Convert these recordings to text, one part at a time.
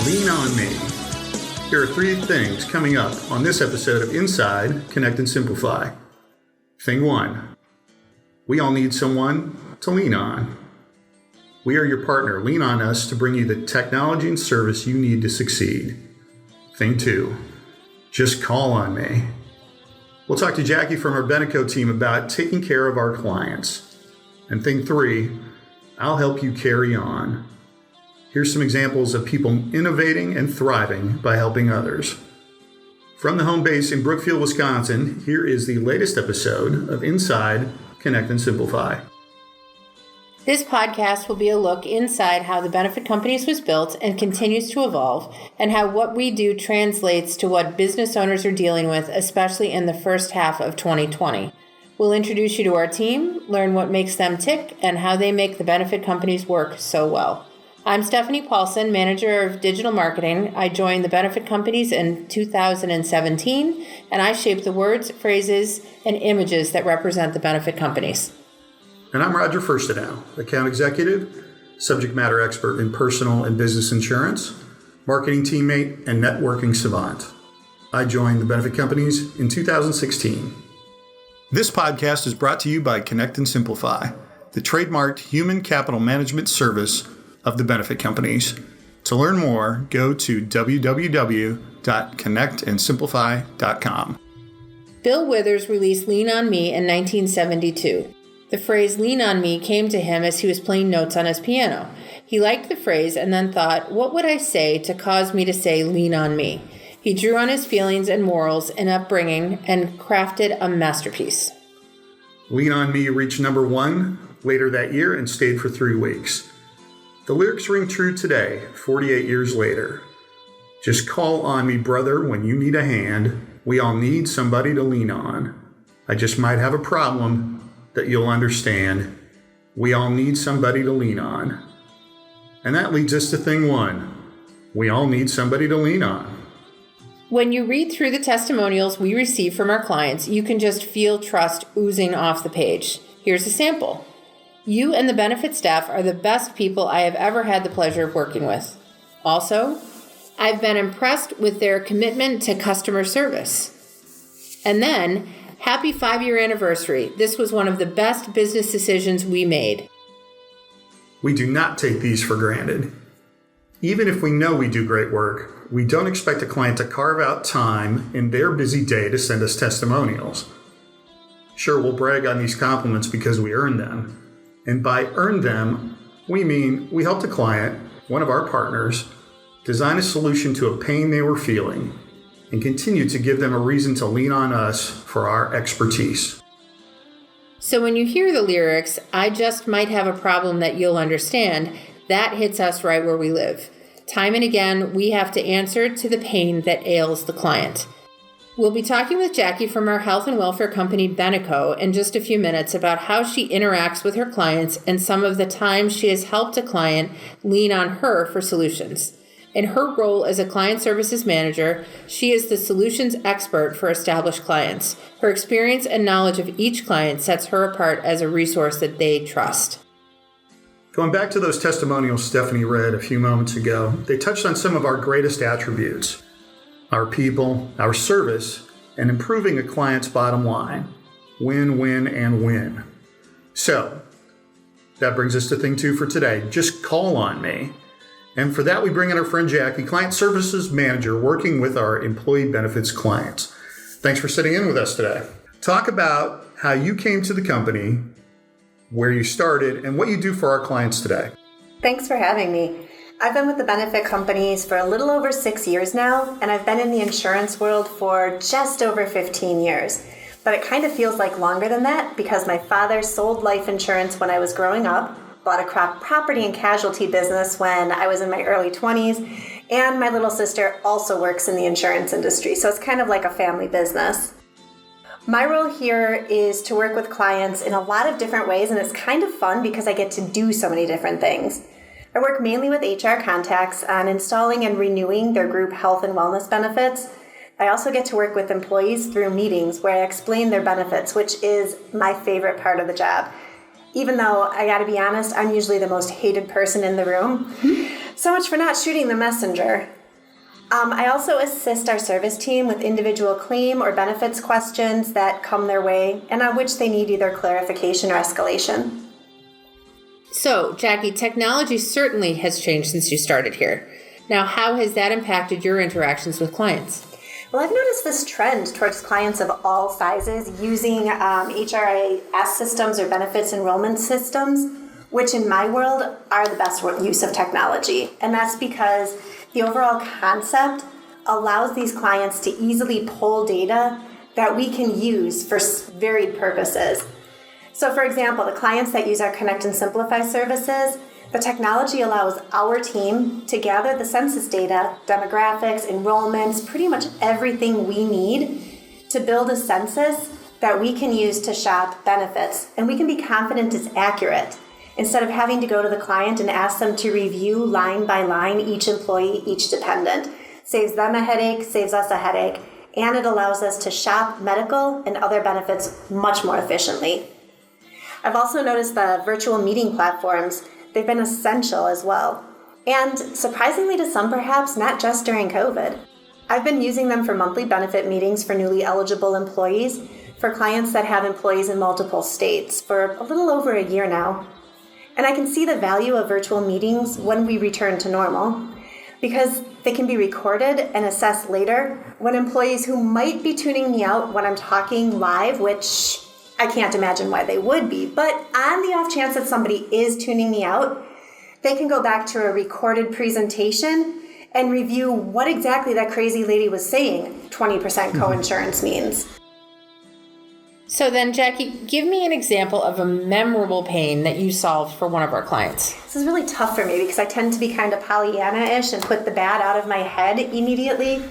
Lean on me. Here are 3 things coming up on this episode of Inside, Connect and Simplify. Thing 1, we all need someone to lean on. We are your partner. Lean on us to bring you the technology and service you need to succeed. Thing 2, just call on me. We'll talk to Jackie from our Beneco team about taking care of our clients. And thing 3, I'll help you carry on. Here's some examples of people innovating and thriving by helping others. From the home base in Brookfield, Wisconsin, here is the latest episode of Inside, Connect and Simplify. This podcast will be a look inside how the Benefit Companies was built and continues to evolve, and how what we do translates to what business owners are dealing with, especially in the first half of 2020. We'll introduce you to our team, learn what makes them tick, and how they make the Benefit Companies work so well. I'm Stephanie Paulson, Manager of Digital Marketing. I joined the Benefit Companies in 2017, and I shape the words, phrases, and images that represent the Benefit Companies. And I'm Roger Firstenow, Account Executive, Subject Matter Expert in Personal and Business Insurance, Marketing Teammate, and Networking Savant. I joined the Benefit Companies in 2016. This podcast is brought to you by Connect and Simplify, the trademarked human capital management service of the Benefit Companies. To learn more, go to www.connectandsimplify.com. Bill Withers released Lean on Me in 1972. The phrase lean on me came to him as he was playing notes on his piano. He liked the phrase and then thought, what would I say to cause me to say lean on me? He drew on his feelings and morals and upbringing and crafted a masterpiece. Lean on Me reached number 1 later that year and stayed for 3 weeks. The lyrics ring true today, 48 years later. Just call on me, brother, when you need a hand. We all need somebody to lean on. I just might have a problem that you'll understand. We all need somebody to lean on. And that leads us to thing 1. We all need somebody to lean on. When you read through the testimonials we receive from our clients, you can just feel trust oozing off the page. Here's a sample. You and the benefit staff are the best people I have ever had the pleasure of working with. Also, I've been impressed with their commitment to customer service. And then, happy 5-year anniversary. This was one of the best business decisions we made. We do not take these for granted. Even if we know we do great work, we don't expect a client to carve out time in their busy day to send us testimonials. Sure, we'll brag on these compliments because we earn them. And by earn them, we mean we helped a client, one of our partners, design a solution to a pain they were feeling and continue to give them a reason to lean on us for our expertise. So when you hear the lyrics, I just might have a problem that you'll understand, that hits us right where we live. Time and again, we have to answer to the pain that ails the client. We'll be talking with Jackie from our health and welfare company, Beneco, in just a few minutes about how she interacts with her clients and some of the times she has helped a client lean on her for solutions. In her role as a client services manager, she is the solutions expert for established clients. Her experience and knowledge of each client sets her apart as a resource that they trust. Going back to those testimonials Stephanie read a few moments ago, they touched on some of our greatest attributes: our people, our service, and improving a client's bottom line. Win, win, and win. So, that brings us to thing 2 for today. Just call on me. And for that, we bring in our friend Jackie, Client Services Manager, working with our employee benefits clients. Thanks for sitting in with us today. Talk about how you came to the company, where you started, and what you do for our clients today. Thanks for having me. I've been with the Benefit Companies for a little over 6 years now, and I've been in the insurance world for just over 15 years. But it kind of feels like longer than that because my father sold life insurance when I was growing up, bought a property and casualty business when I was in my early 20s, and my little sister also works in the insurance industry, so it's kind of like a family business. My role here is to work with clients in a lot of different ways, and it's kind of fun because I get to do so many different things. I work mainly with HR contacts on installing and renewing their group health and wellness benefits. I also get to work with employees through meetings where I explain their benefits, which is my favorite part of the job. Even though, I gotta be honest, I'm usually the most hated person in the room. So much for not shooting the messenger. I also assist our service team with individual claim or benefits questions that come their way and on which they need either clarification or escalation. So, Jackie, technology certainly has changed since you started here. Now, how has that impacted your interactions with clients? Well, I've noticed this trend towards clients of all sizes using HRIS systems or benefits enrollment systems, which in my world are the best use of technology. And that's because the overall concept allows these clients to easily pull data that we can use for varied purposes. So for example, the clients that use our Connect and Simplify services, the technology allows our team to gather the census data, demographics, enrollments, pretty much everything we need to build a census that we can use to shop benefits. And we can be confident it's accurate instead of having to go to the client and ask them to review line by line each employee, each dependent. Saves them a headache, saves us a headache, and it allows us to shop medical and other benefits much more efficiently. I've also noticed the virtual meeting platforms. They've been essential as well. And surprisingly to some perhaps, not just during COVID. I've been using them for monthly benefit meetings for newly eligible employees, for clients that have employees in multiple states for a little over a year now. And I can see the value of virtual meetings when we return to normal, because they can be recorded and assessed later when employees who might be tuning me out when I'm talking live, which I can't imagine why they would be, but on the off chance that somebody is tuning me out, they can go back to a recorded presentation and review what exactly that crazy lady was saying 20% coinsurance means. So then, Jackie, give me an example of a memorable pain that you solved for one of our clients. This is really tough for me because I tend to be kind of Pollyanna-ish and put the bad out of my head immediately.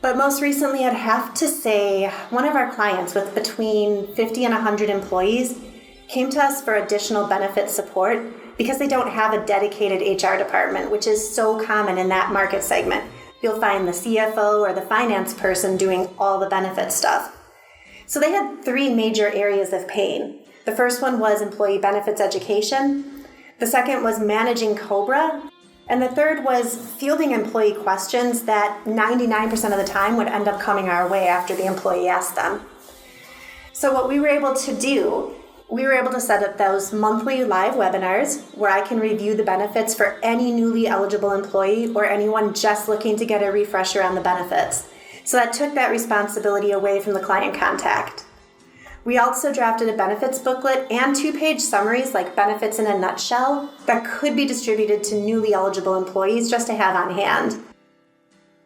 But most recently, I'd have to say one of our clients with between 50 and 100 employees came to us for additional benefit support because they don't have a dedicated HR department, which is so common in that market segment. You'll find the CFO or the finance person doing all the benefit stuff. So they had 3 major areas of pain. The first one was employee benefits education. The second was managing COBRA. And the third was fielding employee questions that 99% of the time would end up coming our way after the employee asked them. So what we were able to do, we were able to set up those monthly live webinars where I can review the benefits for any newly eligible employee or anyone just looking to get a refresher on the benefits. So that took that responsibility away from the client contact. We also drafted a benefits booklet and 2-page summaries like benefits in a nutshell that could be distributed to newly eligible employees just to have on hand.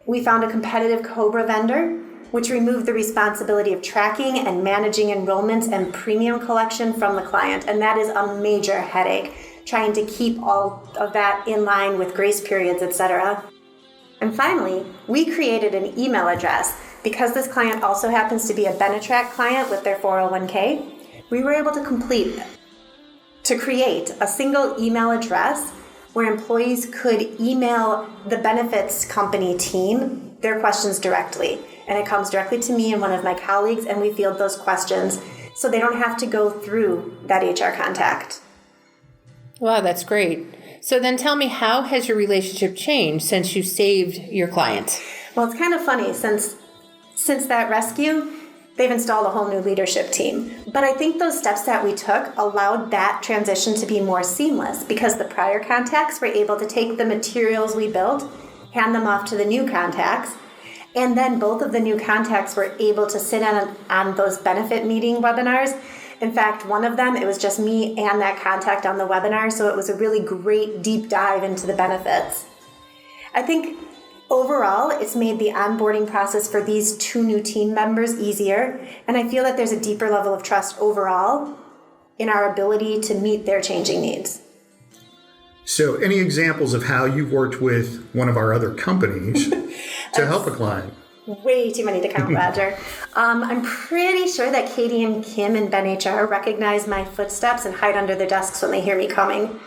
We found a competitive COBRA vendor, which removed the responsibility of tracking and managing enrollments and premium collection from the client. And that is a major headache, trying to keep all of that in line with grace periods, etc. And finally, we created an email address. Because this client also happens to be a Benetrack client with their 401k, we were able to create a single email address where employees could email the benefits company team their questions directly. And it comes directly to me and one of my colleagues, and we field those questions so they don't have to go through that HR contact. Wow, that's great. So then tell me, how has your relationship changed since you saved your client? Well, it's kind of funny. Since that rescue, they've installed a whole new leadership team. But I think those steps that we took allowed that transition to be more seamless because the prior contacts were able to take the materials we built, hand them off to the new contacts, and then both of the new contacts were able to sit on those benefit meeting webinars. In fact, one of them, it was just me and that contact on the webinar, so it was a really great deep dive into the benefits. I think overall, it's made the onboarding process for these 2 new team members easier, and I feel that there's a deeper level of trust overall in our ability to meet their changing needs. So, any examples of how you've worked with one of our other companies to help a client? Way too many to count, Roger. I'm pretty sure that Katie and Kim and Ben HR recognize my footsteps and hide under their desks when they hear me coming.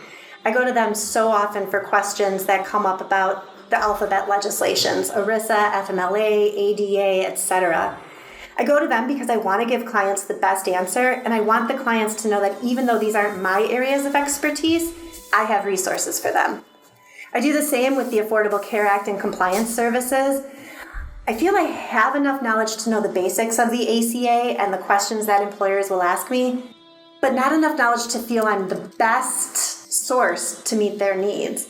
I go to them so often for questions that come up about the alphabet legislations, ERISA, FMLA, ADA, etc. I go to them because I want to give clients the best answer, and I want the clients to know that even though these aren't my areas of expertise, I have resources for them. I do the same with the Affordable Care Act and compliance services. I feel I have enough knowledge to know the basics of the ACA and the questions that employers will ask me, but not enough knowledge to feel I'm the best source to meet their needs.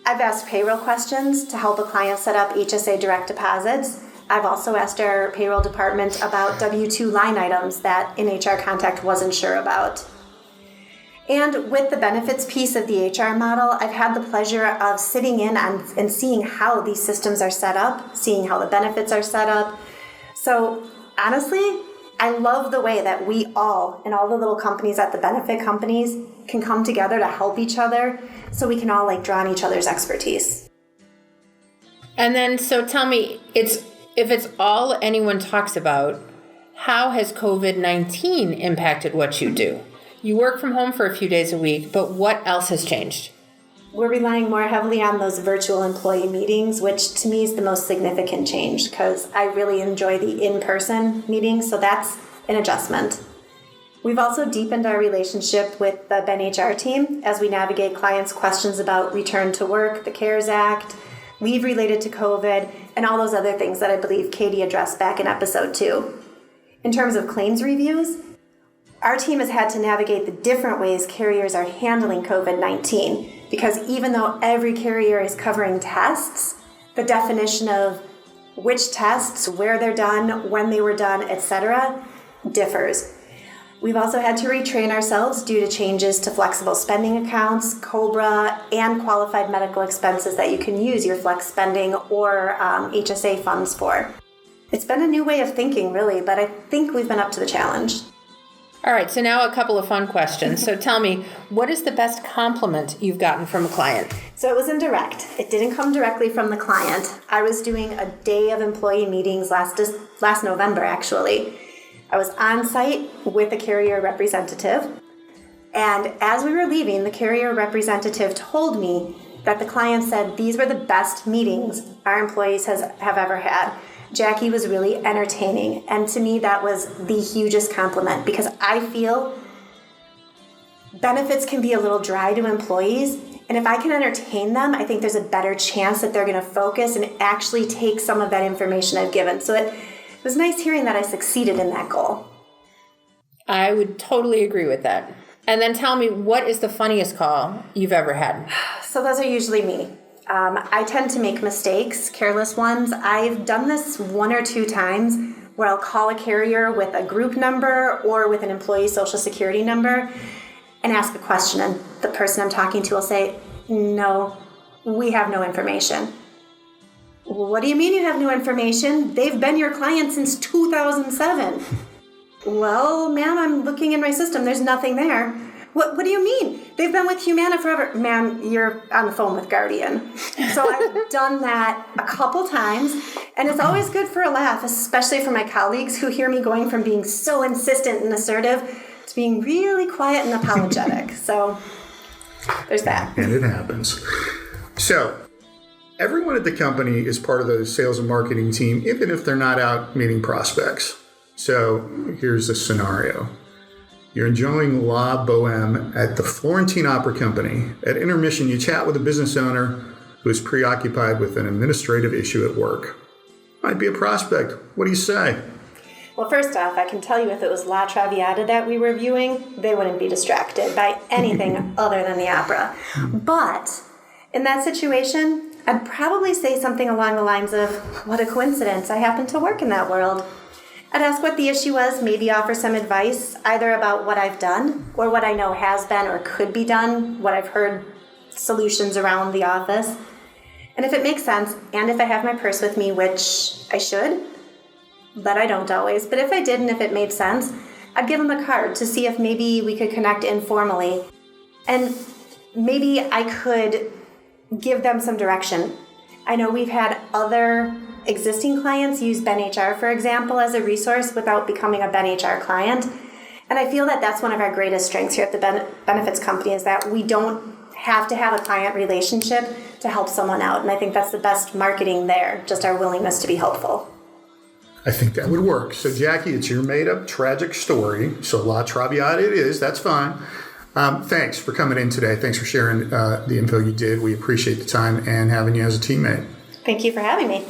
I've asked payroll questions to help a client set up HSA direct deposits. I've also asked our payroll department about W-2 line items that an HR contact wasn't sure about. And with the benefits piece of the HR model, I've had the pleasure of sitting in and seeing how these systems are set up, seeing how the benefits are set up. So honestly, I love the way that we all, and all the little companies at the benefit companies, can come together to help each other so we can all draw on each other's expertise. And then, so tell me, if it's all anyone talks about, how has COVID-19 impacted what you do? You work from home for a few days a week, but what else has changed? We're relying more heavily on those virtual employee meetings, which to me is the most significant change because I really enjoy the in-person meetings, so that's an adjustment. We've also deepened our relationship with the Ben HR team as we navigate clients' questions about return to work, the CARES Act, leave related to COVID, and all those other things that I believe Katie addressed back in episode 2. In terms of claims reviews, our team has had to navigate the different ways carriers are handling COVID-19 because even though every carrier is covering tests, the definition of which tests, where they're done, when they were done, etc. differs. We've also had to retrain ourselves due to changes to flexible spending accounts, COBRA, and qualified medical expenses that you can use your flex spending or HSA funds for. It's been a new way of thinking, really, but I think we've been up to the challenge. All right, so now a couple of fun questions. So tell me, what is the best compliment you've gotten from a client? So it was indirect. It didn't come directly from the client. I was doing a day of employee meetings last November, actually. I was on site with a carrier representative. And as we were leaving, the carrier representative told me that the client said these were the best meetings our employees have ever had. Jackie was really entertaining, and to me that was the hugest compliment because I feel benefits can be a little dry to employees, and if I can entertain them, I think there's a better chance that they're going to focus and actually take some of that information I've given. So it was nice hearing that I succeeded in that goal. I would totally agree with that. And then tell me, what is the funniest call you've ever had? So those are usually me. I tend to make mistakes, careless ones. I've done this 1 or 2 times where I'll call a carrier with a group number or with an employee social security number and ask a question, and the person I'm talking to will say, "No, we have no information." "What do you mean you have no information? They've been your client since 2007. "Well, ma'am, I'm looking in my system. There's nothing there." What do you mean? They've been with Humana forever. Ma'am, you're on the phone with Guardian. So I've done that a couple times, and it's always good for a laugh, especially for my colleagues who hear me going from being so insistent and assertive to being really quiet and apologetic. So there's that. And it happens. So everyone at the company is part of the sales and marketing team, even if they're not out meeting prospects. So here's the scenario. You're enjoying La Boheme at the Florentine Opera Company. At intermission, you chat with a business owner who is preoccupied with an administrative issue at work. Might be a prospect. What do you say? Well, first off, I can tell you if it was La Traviata that we were viewing, they wouldn't be distracted by anything other than the opera. But in that situation, I'd probably say something along the lines of, "What a coincidence, I happen to work in that world." I'd ask what the issue was, maybe offer some advice, either about what I've done or what I know has been or could be done, what I've heard solutions around the office. And if it makes sense, and if I have my purse with me, which I should, but I don't always, but if I did and if it made sense, I'd give them a card to see if maybe we could connect informally. And maybe I could give them some direction. I know we've had other existing clients use Ben HR, for example, as a resource without becoming a Ben HR client. And I feel that that's one of our greatest strengths here at the benefits company is that we don't have to have a client relationship to help someone out. And I think that's the best marketing there, just our willingness to be helpful. I think that would work. So, Jackie, it's your made-up tragic story. So La Traviata it is. That's fine. Thanks for coming in today. Thanks for sharing the info you did. We appreciate the time and having you as a teammate. Thank you for having me.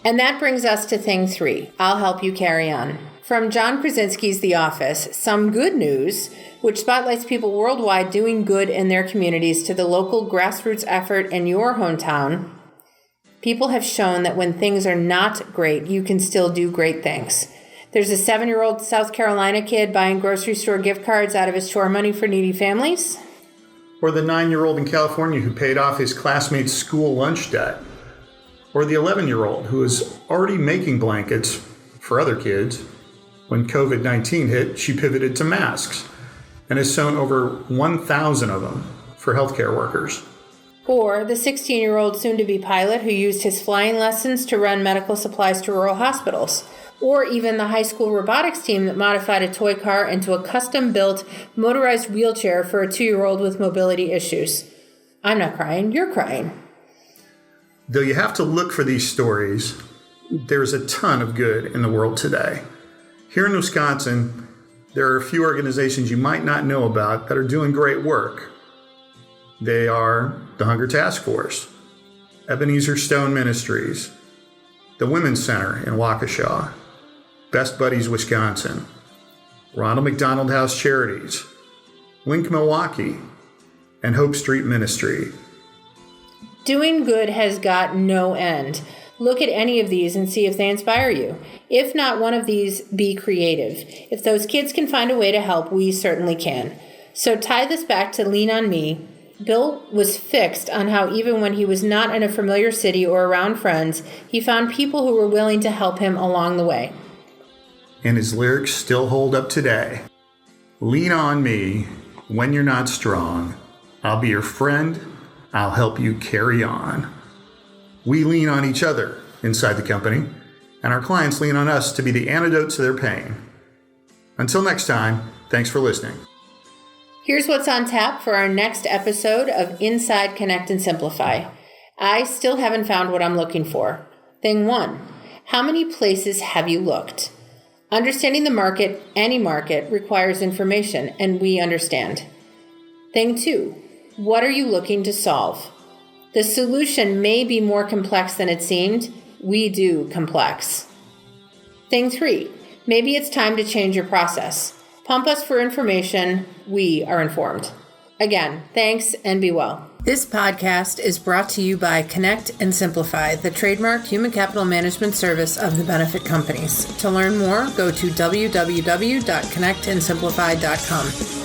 And that brings us to thing 3. I'll help you carry on. From John Krasinski's The Office, some good news, which spotlights people worldwide doing good in their communities, to the local grassroots effort in your hometown. People have shown that when things are not great, you can still do great things. There's a 7-year-old South Carolina kid buying grocery store gift cards out of his chore money for needy families. Or the 9-year-old in California who paid off his classmate's school lunch debt. Or the 11-year-old who is already making blankets for other kids. When COVID-19 hit, she pivoted to masks and has sewn over 1,000 of them for healthcare workers. Or the 16-year-old soon-to-be pilot who used his flying lessons to run medical supplies to rural hospitals. Or even the high school robotics team that modified a toy car into a custom-built motorized wheelchair for a 2-year-old with mobility issues. I'm not crying, you're crying. Though you have to look for these stories, there's a ton of good in the world today. Here in Wisconsin, there are a few organizations you might not know about that are doing great work. They are the Hunger Task Force, Ebenezer Stone Ministries, the Women's Center in Waukesha, Best Buddies Wisconsin, Ronald McDonald House Charities, Link Milwaukee, and Hope Street Ministry. Doing good has got no end. Look at any of these and see if they inspire you. If not one of these, be creative. If those kids can find a way to help, we certainly can. So tie this back to Lean on Me. Bill was fixed on how even when he was not in a familiar city or around friends, he found people who were willing to help him along the way. And his lyrics still hold up today. Lean on me when you're not strong. I'll be your friend. I'll help you carry on. We lean on each other inside the company, and our clients lean on us to be the antidote to their pain. Until next time, thanks for listening. Here's what's on tap for our next episode of Inside Connect and Simplify. I still haven't found what I'm looking for. Thing 1, how many places have you looked? Understanding the market, any market, requires information, and we understand. Thing 2, what are you looking to solve? The solution may be more complex than it seemed. We do complex. Thing 3, maybe it's time to change your process. Pump us for information. We are informed. Again, thanks and be well. This podcast is brought to you by Connect and Simplify, the trademark human capital management service of the benefit companies. To learn more, go to www.connectandsimplify.com.